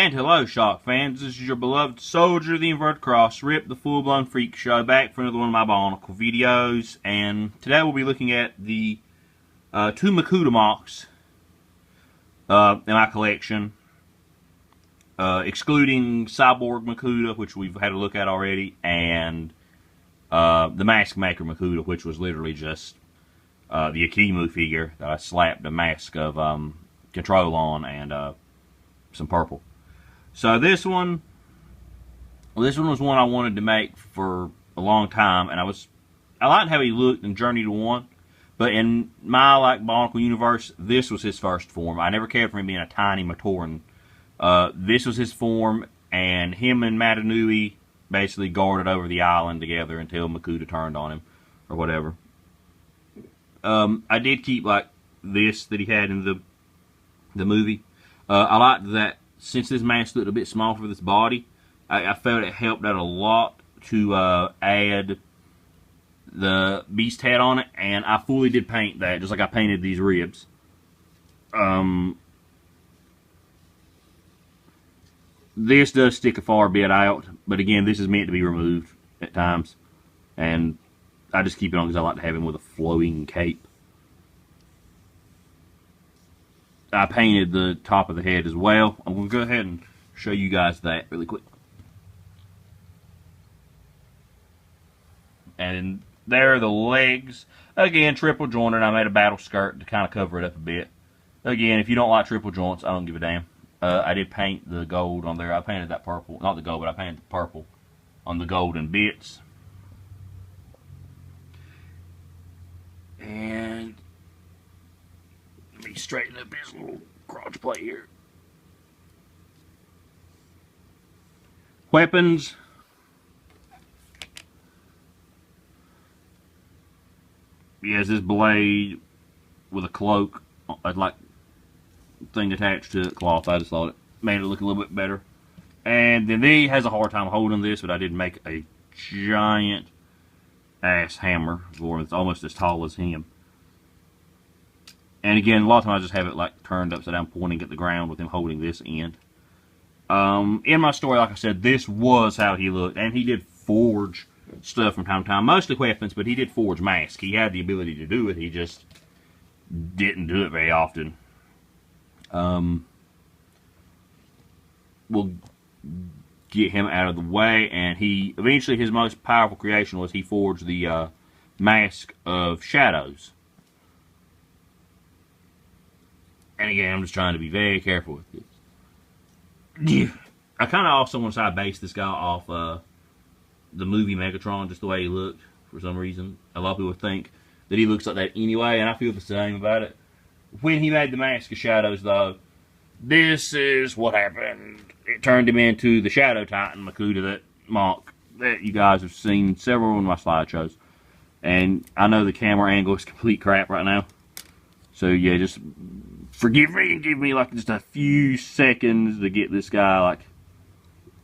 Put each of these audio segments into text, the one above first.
And hello, Shock fans. This is your beloved Soldier of the Inverted Cross, Rip the Full-Blown Freak Show, back for another one of my Bionicle videos. And today we'll be looking at the two Makuta Mocs in my collection, excluding Cyborg Makuta, which we've had a look at already, and the Mask Maker Makuta, which was literally just the Akimu figure that I slapped a mask of control on and some purple. So this one was one I wanted to make for a long time, and I liked how he looked in Journey to One, but in my Bionicle universe, this was his first form. I never cared for him being a tiny Matoran. This was his form, and him and Matanui basically guarded over the island together until Makuta turned on him, or whatever. I did keep this that he had in the movie. I liked that since this mask looked a bit small for this body, I felt it helped out a lot to add the beast head on it, and I fully did paint that, just like I painted these ribs. This does stick a far bit out, but again, this is meant to be removed at times, and I just keep it on because I like to have him with a flowing cape. I painted the top of the head as well. I'm going to go ahead and show you guys that really quick. And there are the legs. Again, triple jointed. I made a battle skirt to kind of cover it up a bit. Again, if you don't like triple joints, I don't give a damn. I did paint the gold on there. I painted that purple. Not the gold, but I painted the purple on the golden bits. And let me straighten up his little crotch plate here. Weapons. He has this blade with a cloak, thing attached to it, cloth. I just thought it made it look a little bit better. And then he has a hard time holding this, but I did make a giant ass hammer for him. It's almost as tall as him. And again, a lot of times I just have it turned upside down, pointing at the ground with him holding this end. In my story, like I said, this was how he looked, and he did forge stuff from time to time, mostly weapons, but he did forge masks. He had the ability to do it, he just didn't do it very often. We'll get him out of the way, and eventually his most powerful creation was he forged the Mask of Shadows. And again, I'm just trying to be very careful with this. I kind of also want to say I based this guy off the movie Megatron, just the way he looked for some reason. A lot of people think that he looks like that anyway, and I feel the same about it. When he made the Mask of Shadows, though, this is what happened. It turned him into the Shadow Titan Makuta that you guys have seen several in my slideshows. And I know the camera angle is complete crap right now. So yeah, just forgive me and give me just a few seconds to get this guy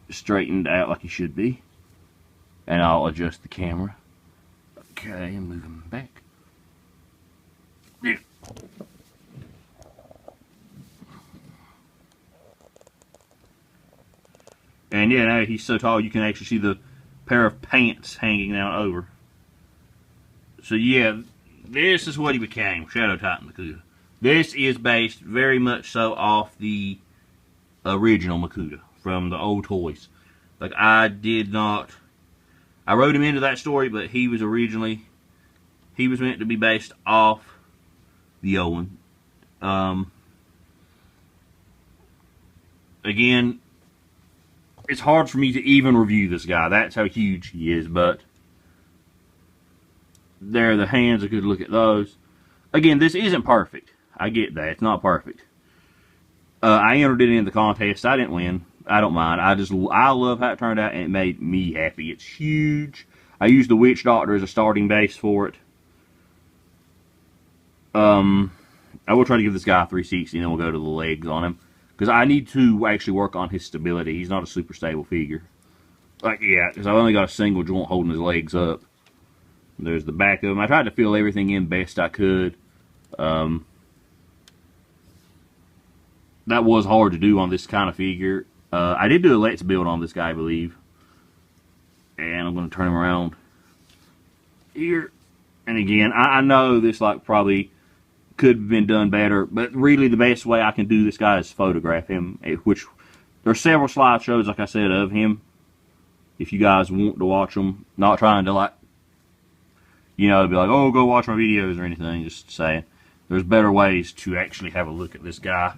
straightened out like he should be. And I'll adjust the camera. Okay, and move him back. Yeah. And yeah, now he's so tall you can actually see the pair of pants hanging down over. So yeah, this is what he became, Shadow Titan Makuta. This is based very much so off the original Makuta from the old toys. I wrote him into that story, but he was meant to be based off the old one. Again, it's hard for me to even review this guy. That's how huge he is, but there are the hands. I could look at those. Again, this isn't perfect. I get that. It's not perfect. I entered it in the contest. I didn't win. I don't mind. I love how it turned out, and it made me happy. It's huge. I used the Witch Doctor as a starting base for it. I will try to give this guy a 360, and then we'll go to the legs on him. Because I need to actually work on his stability. He's not a super stable figure. Yeah, because I've only got a single joint holding his legs up. There's the back of him. I tried to fill everything in best I could. That was hard to do on this kind of figure. I did do a Let's Build on this guy, I believe. And I'm going to turn him around here. And again, I know this like probably could have been done better, but really the best way I can do this guy is photograph him, which there's several slideshows, like I said, of him. If you guys want to watch them, not trying to like, you know, be like, oh, go watch my videos or anything, just saying. There's better ways to actually have a look at this guy.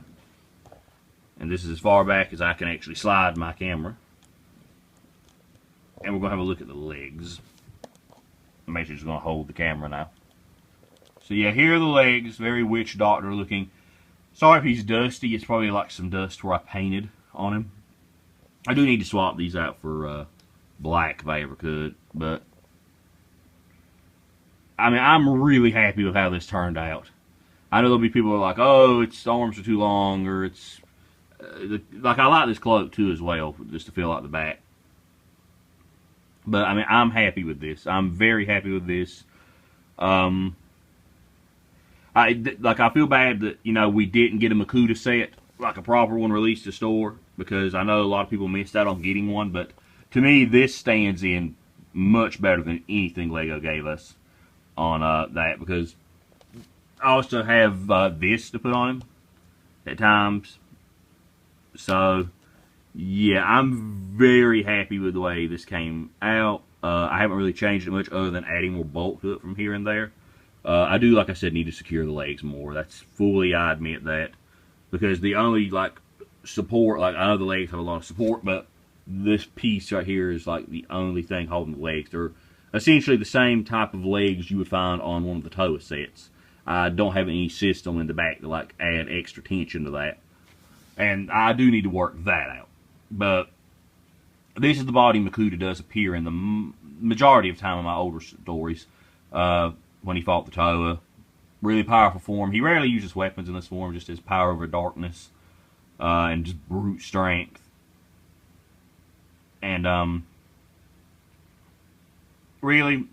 And this is as far back as I can actually slide my camera. And we're going to have a look at the legs. I'm actually just going to hold the camera now. So yeah, here are the legs, very witch doctor looking. Sorry if he's dusty, it's probably like some dust where I painted on him. I do need to swap these out for black if I ever could, but I mean, I'm really happy with how this turned out. I know there'll be people who are like, oh, its arms are too long, or it's like, I like this cloak too as well, just to feel like the back. But I mean, I'm happy with this. I'm very happy with this. I feel bad that, you know, we didn't get a Makuta set, like a proper one released to store, because I know a lot of people missed out on getting one, but to me, this stands in much better than anything Lego gave us on that, because I also have this to put on him at times. So, yeah, I'm very happy with the way this came out. I haven't really changed it much other than adding more bulk to it from here and there. I do, like I said, need to secure the legs more. That's fully, I admit that. Because the only, like, support, like, I know the legs have a lot of support, but this piece right here is, like, the only thing holding the legs. They're essentially the same type of legs you would find on one of the Toa sets. I don't have any system in the back to, like, add extra tension to that. And I do need to work that out. But this is the body Makuta does appear in the majority of time in my older stories. When he fought the Toa. Really powerful form. He rarely uses weapons in this form, just his power over darkness. And just brute strength. And, really,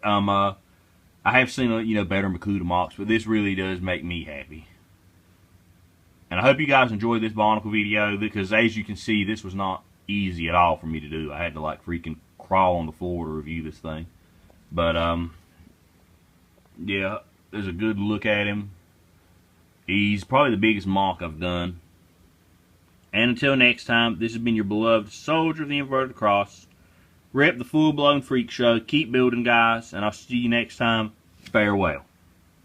I have seen, you know, better Makuta Mocs, but this really does make me happy. And I hope you guys enjoyed this Bionicle video, because as you can see, this was not easy at all for me to do. I had to, like, freaking crawl on the floor to review this thing. But, yeah, there's a good look at him. He's probably the biggest Moc I've done. And until next time, this has been your beloved Soldier of the Inverted Cross. Rep the full-blown freak show. Keep building, guys, and I'll see you next time. Farewell.